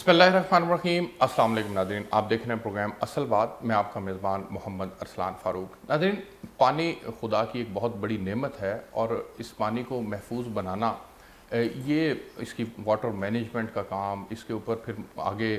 बिस्मिल्लाहिर्रहमानिर्रहीम। अस्सलाम वालेकुम नाज़रीन, आप देख रहे हैं प्रोग्राम असल बात। मैं आपका मेज़बान मोहम्मद अरसलान फ़ारूक। नाज़रीन, पानी खुदा की एक बहुत बड़ी नेमत है और इस पानी को महफूज बनाना, ये इसकी वाटर मैनेजमेंट का काम, इसके ऊपर फिर आगे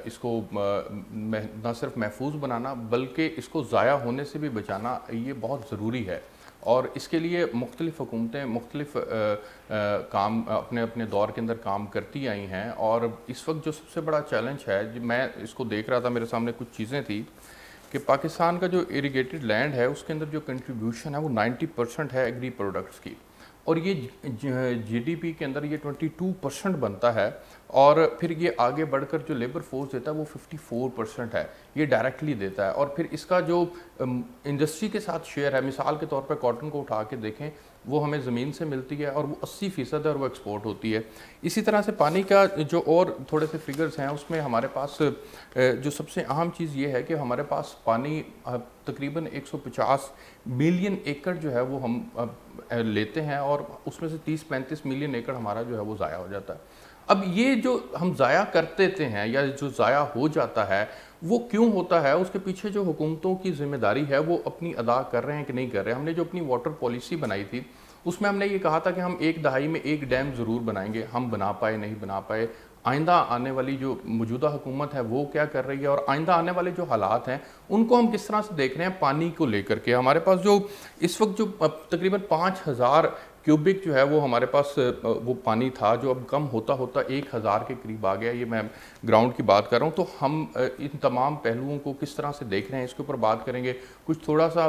इसको न सिर्फ महफूज बनाना बल्कि इसको ज़ाया होने से भी बचाना, ये बहुत ज़रूरी है। और इसके लिए मुख्तलिफ़ हुकूमतें मुख्तलिफ़ काम अपने अपने दौर के अंदर काम करती आई हैं। और इस वक्त जो सबसे बड़ा चैलेंज है, मैं इसको देख रहा था, मेरे सामने कुछ चीज़ें थी कि पाकिस्तान का जो इरिगेटेड लैंड है उसके अंदर जो कंट्रीब्यूशन है वो 90% है एग्री प्रोडक्ट्स की, और ये जीडीपी के अंदर ये 22% बनता है। और फिर ये आगे बढ़कर जो लेबर फोर्स देता है वो 54% है, ये डायरेक्टली देता है। और फिर इसका जो इंडस्ट्री के साथ शेयर है, मिसाल के तौर पर कॉटन को उठा के देखें, वो हमें ज़मीन से मिलती है और वो 80% है और वो एक्सपोर्ट होती है। इसी तरह से पानी का जो और थोड़े से फिगर्स हैं उसमें हमारे पास जो सबसे अहम चीज़ ये है कि हमारे पास पानी तकरीबन 150 मिलियन एकड़ जो है वो हम लेते हैं, और उसमें से 30-35 मिलियन एकड़ हमारा जो है वो ज़ाया हो जाता है। अब ये जो हम ज़ाया कर देते हैं या जो ज़ाया हो जाता है वो क्यों होता है, उसके पीछे जो हुकूमतों की ज़िम्मेदारी है वो अपनी अदा कर रहे हैं कि नहीं कर रहे हैं। हमने जो अपनी वाटर पॉलिसी बनाई थी उसमें हमने ये कहा था कि हम एक दहाई में एक डैम ज़रूर बनाएंगे, हम बना पाए नहीं बना पाए। आइंदा आने वाली जो मौजूदा हुकूमत है वो क्या कर रही है, और आइंदा आने वाले जो हालात हैं उनको हम किस तरह से देख रहे हैं पानी को लेकर के। हमारे पास जो इस वक्त जो तकरीबन 5000 क्यूबिक जो है वो हमारे पास वो पानी था, जो अब कम होता होता 1000 के करीब आ गया। ये मैं ग्राउंड की बात कर रहा हूँ। तो हम इन तमाम पहलुओं को किस तरह से देख रहे हैं इसके ऊपर बात करेंगे। कुछ थोड़ा सा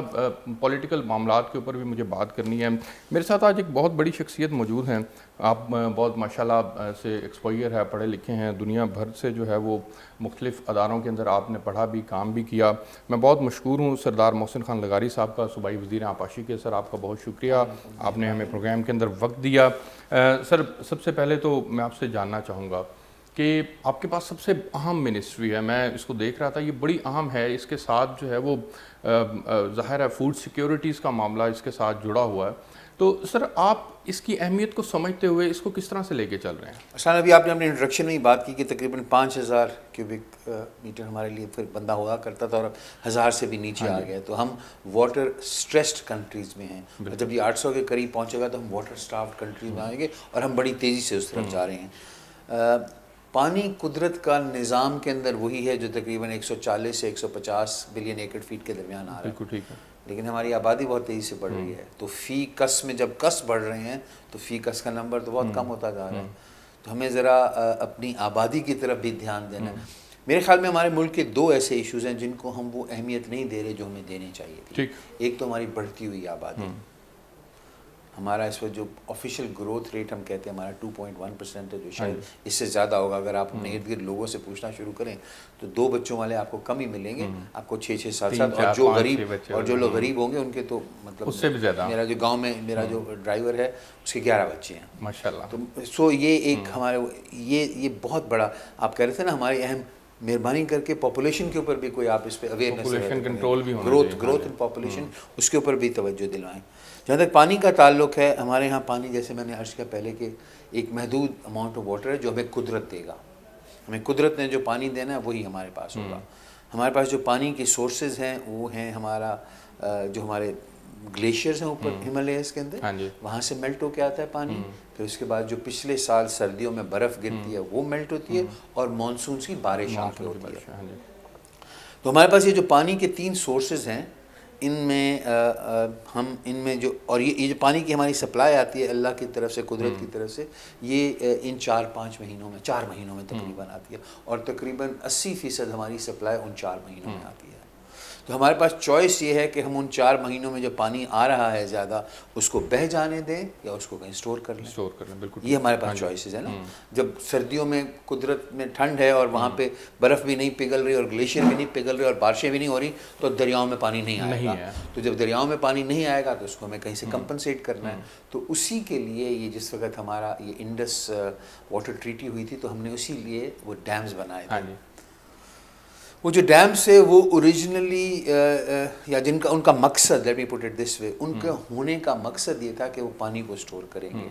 पॉलिटिकल मामलात के ऊपर भी मुझे बात करनी है। मेरे साथ आज एक बहुत बड़ी शख्सियत मौजूद हैं। आप बहुत माशाल्लाह से एक्सपोजर है, पढ़े लिखे हैं, दुनिया भर से जो है वो मुख्तलिफ़ अदारों के अंदर आपने पढ़ा भी, काम भी किया। मैं बहुत मशकूर हूँ सरदार मोहसिन खान लगारी साहब का, सूबाई वज़ीर आपाशी के। सर आपका बहुत शुक्रिया, आपने हमें प्रोग्राम के अंदर वक्त दिया। सर सबसे पहले तो मैं आपसे जानना चाहूँगा कि आपके पास सबसे अहम मिनिस्ट्री है, मैं इसको देख रहा था, ये बड़ी अहम है। इसके साथ जो है वो ज़ाहिर है फूड सिक्योरिटीज़ का मामला इसके साथ जुड़ा हुआ है। तो सर आप इसकी अहमियत को समझते हुए इसको किस तरह से लेके चल रहे हैं? असल अभी आपने अपने इंट्रोडक्शन में ही बात की कि तकरीबन 5000 क्यूबिक मीटर हमारे लिए फिर बंदा हुआ करता था और अब 1000 से भी नीचे आ गया। तो हम वाटर स्ट्रेस्ड कंट्रीज़ में हैं। जब ये 800 के करीब पहुंचेगा तो हम वाटर स्टार्व्ड कंट्रीज में आएंगे और हम बड़ी तेज़ी से उस तरफ जा रहे हैं। पानी कुदरत का निज़ाम के अंदर वही है जो तकरीबन 140 से 150 बिलियन एकड़ फीट के दरमियान आ रहा है। बिल्कुल ठीक है। लेकिन हमारी आबादी बहुत तेज़ी से बढ़ रही है, तो फ़ी कस में जब कस बढ़ रहे हैं तो फ़ी कस का नंबर तो बहुत कम होता जा रहा है। तो हमें ज़रा अपनी आबादी की तरफ भी ध्यान देना है। मेरे ख्याल में हमारे मुल्क के दो ऐसे इश्यूज़ हैं जिनको हम वो अहमियत नहीं दे रहे जो हमें देनी चाहिए थी। एक तो हमारी बढ़ती हुई आबादी, हमारा इस वक्त जो ऑफिशियल ग्रोथ रेट हम कहते हैं हमारा 2.1% है, जो शायद इससे ज़्यादा होगा। अगर आप अपने इर्द गिर्द लोगों से पूछना शुरू करें तो 2 बच्चों वाले आपको कम ही मिलेंगे, आपको 6-6, 7-7, और जो गरीब और जो लोग गरीब होंगे उनके तो मतलब उससे भी ज़्यादा। मेरा जो गांव में मेरा जो ड्राइवर है उसके 11 बच्चे हैं माशाल्लाह। तो सो ये एक हमारे ये बहुत बड़ा, आप कह रहे थे ना, हमारी अहम मेहरबानी करके पॉपुलेशन के ऊपर भी कोई आप इस पे अवेयरनेस कंट्रोल भी होना चाहिए, ग्रोथ इन पॉपुलेशन, उसके ऊपर भी तवज्जो दिलवाएं। जहाँ तक पानी का ताल्लुक है, हमारे यहाँ पानी, जैसे मैंने अर्ज़ किया पहले, कि एक महदूद अमाउंट ऑफ वाटर है जो हमें कुदरत देगा। हमें कुदरत ने जो पानी देना है वही हमारे पास होगा। हमारे पास जो पानी के सोर्सेज हैं वो हैं हमारा जो हमारे ग्लेशियर्स हैं ऊपर हिमालयस के अंदर, वहाँ से मेल्ट होके आता है पानी। फिर उसके बाद जो पिछले साल सर्दियों में बर्फ़ गिरती है वो मेल्ट होती है, और मानसून की बारिश आके होती है। तो हमारे पास ये जो पानी के 3 सोर्सेज हैं, इनमें हम इनमें जो, और ये जो पानी की हमारी सप्लाई आती है अल्लाह की तरफ से, कुदरत की तरफ से, ये इन 4-5 महीनों में, 4 महीनों में तकरीबन आती है, और तकरीबन 80% हमारी सप्लाई उन 4 महीनों में आती है। तो हमारे पास चॉइस ये है कि हम उन 4 महीनों में जो पानी आ रहा है ज़्यादा, उसको बह जाने दें या उसको कहीं स्टोर कर लें। बिल्कुल ये हमारे पास चॉइसेस है ना। जब सर्दियों में कुदरत में ठंड है और वहाँ पे बर्फ़ भी नहीं पिघल रही और ग्लेशियर भी नहीं पिघल रही और बारिशें भी नहीं हो रही, तो दरियाओं में पानी नहीं आएगा। तो जब दरियाओं में पानी नहीं आएगा तो उसको हमें कहीं से कंपनसेट करना है। तो उसी के लिए ये जिस वक्त हमारा ये इंडस वाटर ट्रीटी हुई थी, तो हमने उसी लिए वो डैम्स बनाए थे। वो जो डैम्स है वो ओरिजिनली या जिनका उनका मकसद, let me put it this way, उनके होने का मकसद ये था कि वो पानी को स्टोर करेंगे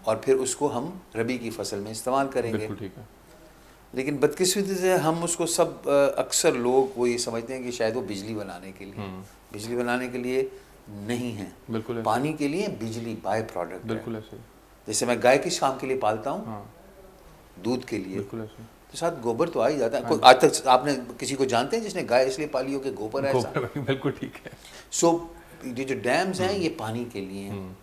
और फिर उसको हम रबी की फसल में इस्तेमाल करेंगे। लेकिन बदकिस्मती से हम उसको सब अक्सर लोग वो ये समझते हैं कि शायद वो बिजली बनाने के लिए, बिजली बनाने के लिए नहीं है, बिल्कुल पानी के लिए बिजली बाय प्रोडक्ट है। बिल्कुल ऐसे। जैसे मैं गाय किस काम के लिए पालता हूँ? हाँ, दूध के लिए। बिल्कुल ऐसे। तो साथ गोबर तो आ ही जाता है। कोई आज तक आपने किसी को जानते हैं जिसने गाय इसलिए पाली हो कि गोबर है ऐसा? बिल्कुल ठीक है। सो ये जो डैम्स हैं ये पानी के लिए हैं।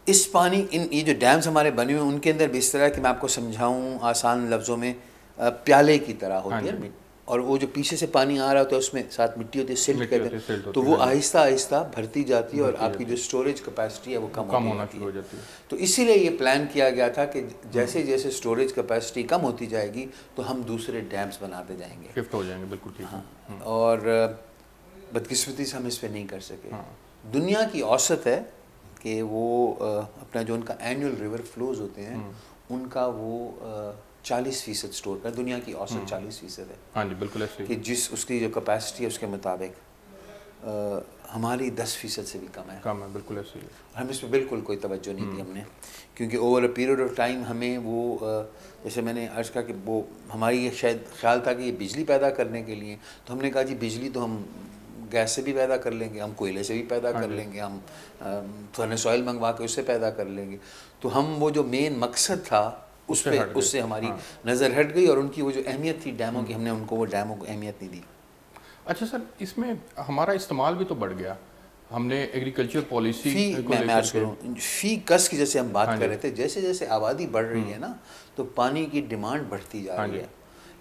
इस पानी ये जो डैम्स हमारे बने हुए हैं उनके अंदर भी इस तरह कि मैं आपको समझाऊं आसान लफ्ज़ों में, प्याले की तरह होती है, और वो जो पीछे से पानी आ रहा होता है उसमें साथ मिट्टी होती है, सिल्ट कहते हैं, तो वो आहिस्ता आहिस्ता भरती जाती है और आपकी जो स्टोरेज कैपेसिटी है वो कम होना शुरू हो जाती है। तो इसीलिए ये प्लान किया गया था कि जैसे जैसे स्टोरेज कैपेसिटी कम होती जाएगी तो हम दूसरे डैम्स बनाते जाएंगे, शिफ्ट हो जाएंगे। बिल्कुल ठीक है। और बदकिस्मती से हम इस पर नहीं कर सके। दुनिया की औसत है कि वो अपना जो उनका एनुअल रिवर फ्लोज होते हैं उनका वो 40% स्टोर कर, दुनिया की औसत 40% है। हाँ जी, बिल्कुल ऐसे कि जिस उसकी जो कैपेसिटी है उसके मुताबिक हमारी 10% से भी कम है। कम है, बिल्कुल ऐसे ही। हम इस पर बिल्कुल कोई तवज्जो नहीं दी हमने, क्योंकि over a period of time हमें वो जैसे मैंने अर्ज़ कहा कि वो हमारी ये शायद ख्याल था कि ये बिजली पैदा करने के लिए, तो हमने कहा जी बिजली तो हम गैस से भी पैदा कर लेंगे, हम कोयले से भी पैदा कर लेंगे, हम फर्नेस ऑयल मंगवा के उससे पैदा कर लेंगे। तो हम वो जो मेन मकसद था उससे हमारी नज़र हट गई, और उनकी वो जो अहमियत थी डैमों की, हमने उनको वो डैमों को अहमियत नहीं दी। अच्छा सर, इसमें हमारा इस्तेमाल भी तो बढ़ गया। हमने एग्रीकल्चर पॉलिसी मैं अर्ज़ करूँ फ़ी कस की जैसे हम बात कर रहे थे, जैसे जैसे आबादी बढ़ रही है ना तो पानी की डिमांड बढ़ती जा रही है।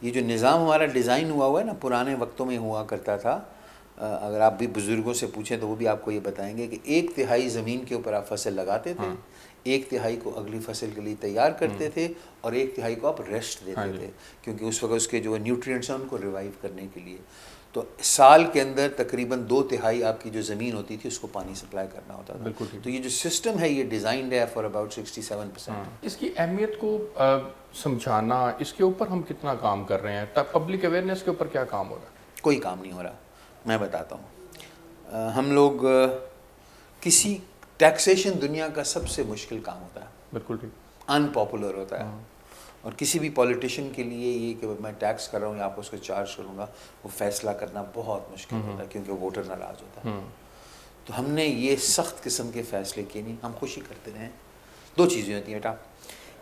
ये जो निज़ाम हमारा डिज़ाइन हुआ है ना, पुराने वक्तों में हुआ करता था, अगर आप भी बुज़ुर्गों से पूछें तो वो भी आपको ये बताएंगे कि 1/3 ज़मीन के ऊपर आप फसल लगाते थे, 1/3 को अगली फसल के लिए तैयार करते थे, और 1/3 को आप रेस्ट देते थे, क्योंकि उस वक्त उसके जो न्यूट्रिएंट्स हैं उनको रिवाइव करने के लिए। तो साल के अंदर तकरीबन 2/3 आपकी जो ज़मीन होती थी उसको पानी सप्लाई करना होता था। तो ये जो सिस्टम है ये डिज़ाइंड है फॉर अबाउट 67%। इसकी अहमियत को समझाना, इसके ऊपर हम कितना काम कर रहे हैं? तब पब्लिक अवेयरनेस के ऊपर क्या काम हो रहा है? कोई काम नहीं हो रहा। मैं बताता हूँ, हम लोग किसी टैक्सेशन दुनिया का सबसे मुश्किल काम होता है, बिल्कुल ठीक, अनपॉपुलर होता है, और किसी भी पॉलिटिशियन के लिए ये कि मैं टैक्स कर रहा हूँ या आप उसको चार्ज करूँगा, वो फैसला करना बहुत मुश्किल होता है, क्योंकि वोटर नाराज़ होता है। तो हमने ये सख्त किस्म के फ़ैसले किए नहीं, हम खुशी करते रहे। 2 चीज़ें होती हैं बेटा,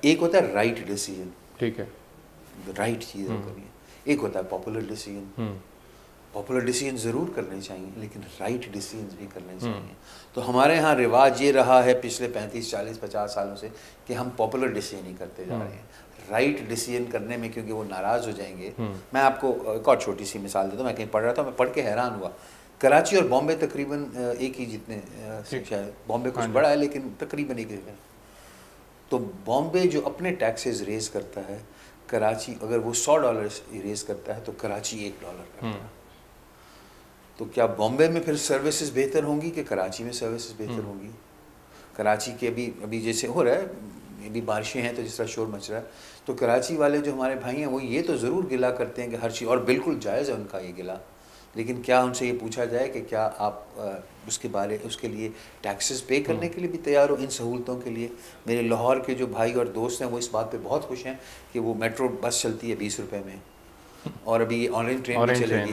एक होता है राइट डिसीजन, ठीक है, राइट चीज़ करिए, एक होता है पॉपुलर डिसीजन। पॉपुलर डिसीजन ज़रूर करने चाहिए, लेकिन राइट डिसीजन भी करने चाहिए। तो हमारे यहाँ रिवाज ये रहा है पिछले 35, 40, 50 सालों से कि हम पॉपुलर डिसीजन ही करते जा रहे हैं। राइट डिसीजन करने में क्योंकि वो नाराज़ हो जाएंगे। मैं आपको एक और छोटी सी मिसाल देता हूँ, मैं कहीं पढ़ रहा था, मैं पढ़ के हैरान हुआ। कराची और बॉम्बे तकरीबन एक ही जितने, शायद बॉम्बे कुछ बड़ा है लेकिन तकरीबन एक ही। तो बॉम्बे जो अपने टैक्सेस रेज़ करता है, कराची अगर वो $100 रेज़ करता है तो कराची $1 करता है। तो क्या बॉम्बे में फिर सर्विसेज बेहतर होंगी कि कराची में सर्विसेज बेहतर होंगी? कराची के अभी जैसे हो रहा है, अभी बारिशें हैं तो जिस तरह शोर मच रहा है, तो कराची वाले जो हमारे भाई हैं वो ये तो ज़रूर गिला करते हैं कि हर चीज़, और बिल्कुल जायज़ है उनका ये गिला, लेकिन क्या उनसे ये पूछा जाए कि क्या आप उसके लिए टैक्सेस पे करने के लिए भी तैयार हो इन सहूलतों के लिए? मेरे लाहौर के जो भाई और दोस्त हैं वो इस बात पे बहुत खुश हैं कि वो मेट्रो बस चलती है 20 रुपये में, और अभी ये ऑनलाइन ट्रेन भी चलेगी।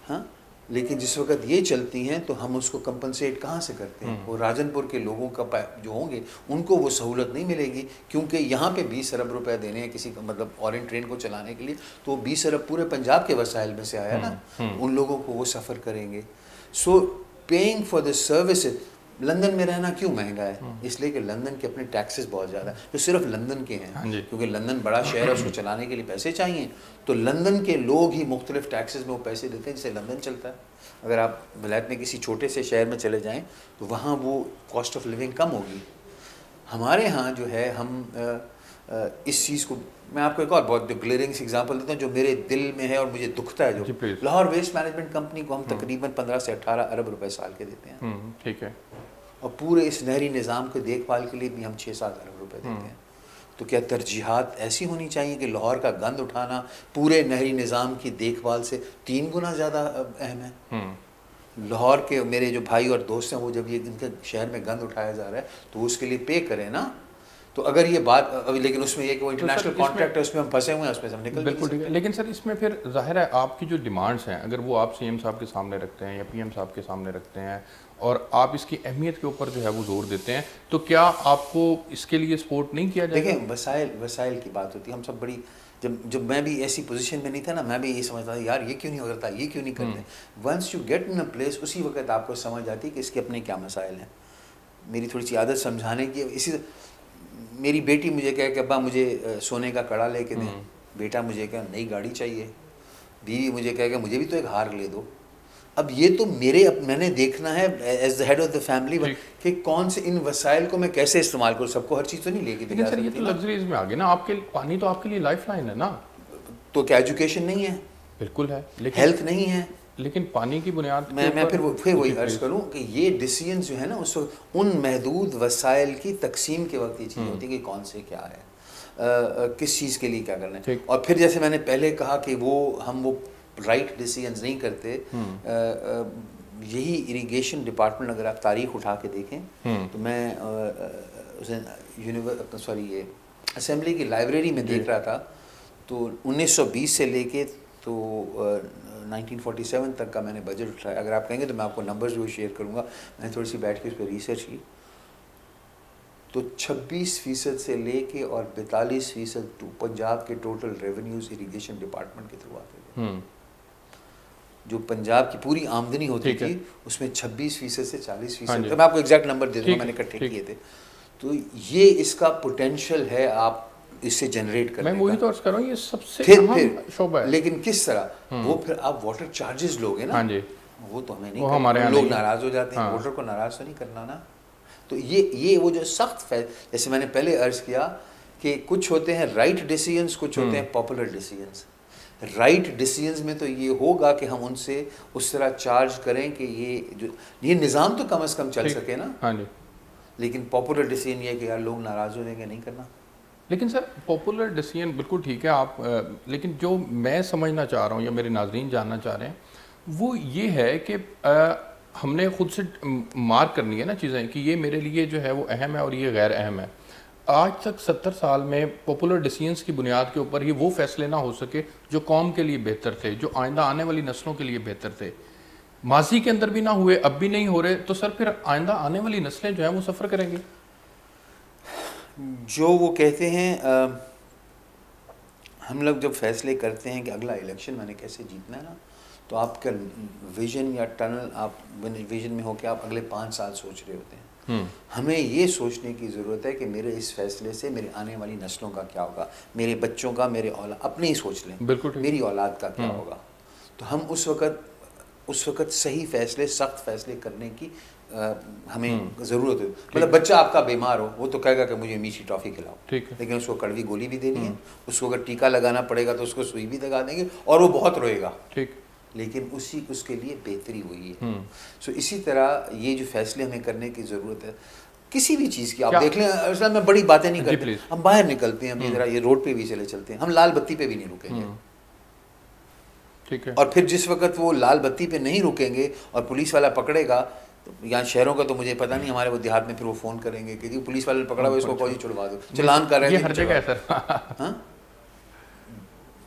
हाँ, लेकिन जिस वक्त ये चलती हैं तो हम उसको कंपनसेट कहाँ से करते हैं? वो राजनपुर के लोगों का जो होंगे उनको वो सहूलत नहीं मिलेगी, क्योंकि यहाँ पे 20 अरब रुपए देने हैं किसी का, मतलब ऑरेंज ट्रेन को चलाने के लिए, तो 20 अरब पूरे पंजाब के वसाइल में से आया ना, उन लोगों को वो सफ़र करेंगे। So paying for the services. London में रहना क्यों महंगा है? इसलिए कि लंदन के अपने टैक्सेस बहुत ज़्यादा है, जो सिर्फ लंदन के हैं, क्योंकि लंदन बड़ा शहर है, उसको चलाने के लिए पैसे चाहिए, तो लंदन के लोग ही मुख्तलिफ टैक्सेस में वो पैसे देते हैं जिससे लंदन चलता है। अगर आप वलायत में किसी छोटे से शहर में चले जाएं तो वहाँ वो कॉस्ट ऑफ लिविंग कम होगी। हमारे यहाँ जो है हम इस चीज़ को, मैं आपको एक और बहुत ग्लेरिंग एग्जांपल देता हूँ जो मेरे दिल में है और मुझे दुखता है। जो लाहौर वेस्ट मैनेजमेंट कंपनी को हम तकरीबन 15 से 18 अरब रुपए साल के देते हैं, ठीक है, और पूरे इस नहरी निज़ाम के देखभाल के लिए भी हम 6-7 अरब रुपए देते हैं। तो क्या तरजीहात ऐसी होनी चाहिए कि लाहौर का गंद उठाना पूरे नहरी निज़ाम की देखभाल से 3 गुना ज़्यादा अहम है? लाहौर के मेरे जो भाई और दोस्त हैं वो जब ये इनके शहर में गंद उठाया जा रहा है तो उसके लिए पे करें ना। तो अगर ये बात अभी, लेकिन उसमें ये कि वो इंटरनेशनल कॉन्ट्रैक्ट है, उसमें हम फंसे हुए हैं, उसमें से हम निकल बिल्कुल ठीक है। लेकिन सर इसमें फिर जाहिर है आपकी जो डिमांड्स हैं, अगर वो आप सीएम साहब के सामने रखते हैं या पीएम साहब के सामने रखते हैं और आप इसकी अहमियत के ऊपर जो है वो जोर देते हैं, तो क्या आपको इसके लिए सपोर्ट नहीं किया जाएगा? देखिए, वसाइल की बात होती है। हम सब बड़ी, जब मैं भी ऐसी पोजीशन में नहीं था ना, मैं भी ये समझता था यार ये क्यों नहीं करता, ये क्यों नहीं करते। Once you get in a place, उसी वक्त आपको समझ आती है कि इसके अपने क्या मसाइल हैं। मेरी थोड़ी सी आदत समझाने की, इसी मेरी बेटी मुझे कहे कि अब्बा मुझे सोने का कड़ा लेके दें, बेटा मुझे कहे नई गाड़ी चाहिए, बीवी मुझे कहे कि मुझे भी तो एक हार ले दो। अब ये तो मैंने देखना है as the head of the family कि कौन से इन वसाइल को मैं कैसे इस्तेमाल करूँ। सबको हर चीज़ तो नहीं लेके लेकिन सर ये तो लग्जरीज में आ गए ना, आपके पानी तो आपके लिए लाइफ लाइन है ना। तो क्या एजुकेशन नहीं है? बिल्कुल है, लेकिन हेल्थ नहीं है। लेकिन पानी की बुनियाद मैं फिर वही अर्ज करूँ कि ये डिसीजन जो है ना, उस उन महदूद वसाइल की तकसीम के वक्त ये चीज़ होती है कि कौन से क्या है, किस चीज़ के लिए क्या करना है। और फिर जैसे मैंने पहले कहा कि हम वो राइट डिसीजंस नहीं करते। यही इरिगेशन डिपार्टमेंट अगर आप तारीख उठा के देखें तो मैं ये असेंबली की लाइब्रेरी में देख रहा था, तो 1920 से लेके तो 1947 तक का मैंने बजट उठाया। अगर आप कहेंगे तो मैं आपको नंबर्स भी शेयर करूँगा। मैंने थोड़ी सी बैठ के उस पर रिसर्च की, तो 26% से लेके और 42% पंजाब के टोटल रेवेन्यूज इरिगेशन डिपार्टमेंट के थ्रू आते थे। जो पंजाब की पूरी आमदनी होती थी उसमें 26% से 40%, तो मैं आपको एग्जैक्ट नंबर दे दूंगा, मैंने इकट्ठे किए थे। तो ये इसका पोटेंशियल है आप इससे जनरेट करने का। मैं वही तो अर्ज कर रहा हूँ, ये सबसे अहम शोबा है। लेकिन किस तरह वो फिर आप वाटर चार्जेस लोगे ना, वो तो हमें नहीं, हमारे लोग नाराज हो जाते हैं। वोटर को नाराज तो नहीं करना ना। तो ये वो जो सख्त, जैसे मैंने पहले अर्ज किया कि कुछ होते हैं राइट डिसीजंस, कुछ होते हैं पॉपुलर डिसीजंस। राइट डिसीजंस में तो ये होगा कि हम उनसे उस तरह चार्ज करें कि ये निज़ाम तो कम से कम चल सके ना। हाँ जी। लेकिन पॉपुलर डिसीजन ये कि यार लोग नाराज़ हो जाएंगे, नहीं करना। लेकिन सर पॉपुलर डिसीजन बिल्कुल ठीक है आप, लेकिन जो मैं समझना चाह रहा हूँ या मेरे नाजरीन जानना चाह रहे हैं वो ये है कि हमने खुद से मार्क करनी है ना चीज़ें कि ये मेरे लिए जो है वो अहम है और ये गैर अहम है। आज तक 70 साल में पॉपुलर डिसीजंस की बुनियाद के ऊपर ही वो फैसले ना हो सके जो कौम के लिए बेहतर थे, जो आइंदा आने वाली नस्लों के लिए बेहतर थे। माजी के अंदर भी ना हुए, अब भी नहीं हो रहे, तो सर फिर आइंदा आने वाली नस्लें जो हैं वो सफ़र करेंगी। जो वो कहते हैं हम लोग जब फैसले करते हैं कि अगला इलेक्शन मैंने कैसे जीतना है ना, तो आपका विजन या टनल, आप विजन में हो कि आप अगले 5 साल सोच रहे होते हैं। हमें ये सोचने की ज़रूरत है कि मेरे इस फैसले से मेरे आने वाली नस्लों का क्या होगा, मेरे बच्चों का, मेरे औलाद, अपने ही सोच लें, बिल्कुल मेरी औलाद का क्या होगा। तो हम उस वक़्त सही फैसले, सख्त फैसले करने की हमें ज़रूरत है। मतलब बच्चा आपका बीमार हो, वो तो कहेगा कि मुझे मीठी टॉफ़ी खिलाओ, लेकिन उसको कड़वी गोली भी देनी है, उसको अगर टीका लगाना पड़ेगा तो उसको सुई भी लगा देंगे और वो बहुत रोएगा, लेकिन उसके लिए बेहतरी हुई है। सो इसी तरह ये जो फैसले हमें करने की ज़रूरत है किसी भी चीज़ की। आप देख लें, असल में बड़ी बातें नहीं करते, हम बाहर निकलते हैं, अभी ज़रा ये रोड पे भी चले चलते हैं, हम लाल बत्ती पे भी नहीं रुकेंगे, ठीक है। और फिर जिस वक्त वो लाल बत्ती पे नहीं रुकेंगे और पुलिस वाला पकड़ेगा, तो यहाँ शहरों का तो मुझे पता नहीं, हमारे वो देहात में फिर वो फ़ोन करेंगे कि पुलिस वाले पकड़ा हुआ, इसको कोई छुड़वा दो, चलान कर रहे हैं, हर जगह है सर। हाँ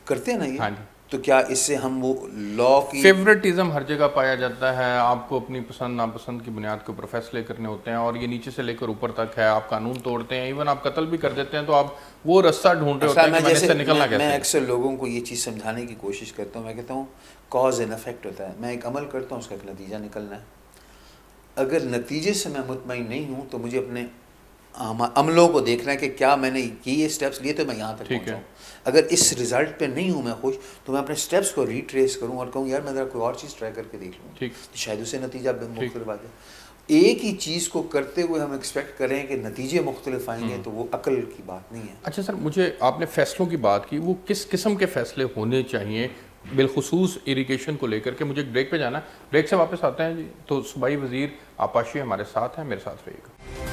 करते हैं ना ये। तो क्या इससे हम वो लॉ की फेवरेटिज्म हर जगह पाया जाता है, आपको अपनी पसंद नापसंद की बुनियाद के ऊपर फैसले करने होते हैं, और ये नीचे से लेकर ऊपर तक है। आप कानून तोड़ते हैं, इवन आप कत्ल भी कर देते हैं, तो आप वो रास्ता ढूंढ रहे होते हैं कि इससे निकलना कैसे। मैं अक्सर लोगों को ये चीज़ समझाने की कोशिश करता हूँ। मैं कहता हूँ कॉज एंड इफेक्ट होता है। मैं एक अमल करता हूँ, उसका एक नतीजा निकलना है। अगर नतीजे से मैं मुतमईन नहीं हूँ तो मुझे अपने अमलों को देखना है कि क्या मैंने ये स्टेप्स लिए तो मैं यहाँ तक पहुँचा हूँ। अगर इस रिज़ल्ट पे नहीं हूँ मैं खुश, तो मैं अपने स्टेप्स को रिट्रेस करूँ और कहूँ यार मैं ज़रा कोई और चीज़ ट्राई करके देख लूँ, तो शायद उसे नतीजा मुख्तलिफ आ जाए। एक ही चीज़ को करते हुए हम एक्सपेक्ट करें कि नतीजे मुख्तलिफ आएंगे, तो वो अकल की बात नहीं है। अच्छा सर, मुझे आपने फ़ैसलों की बात की, वो किस किस्म के फ़ैसले होने चाहिए बिलखुसूस इरिगेशन को लेकर के? मुझे ब्रेक पे जाना है, ब्रेक से वापस आते हैं जी। तो सूबाई वज़ीर आपाशी हमारे साथ हैं, मेरे साथ रहिएगा।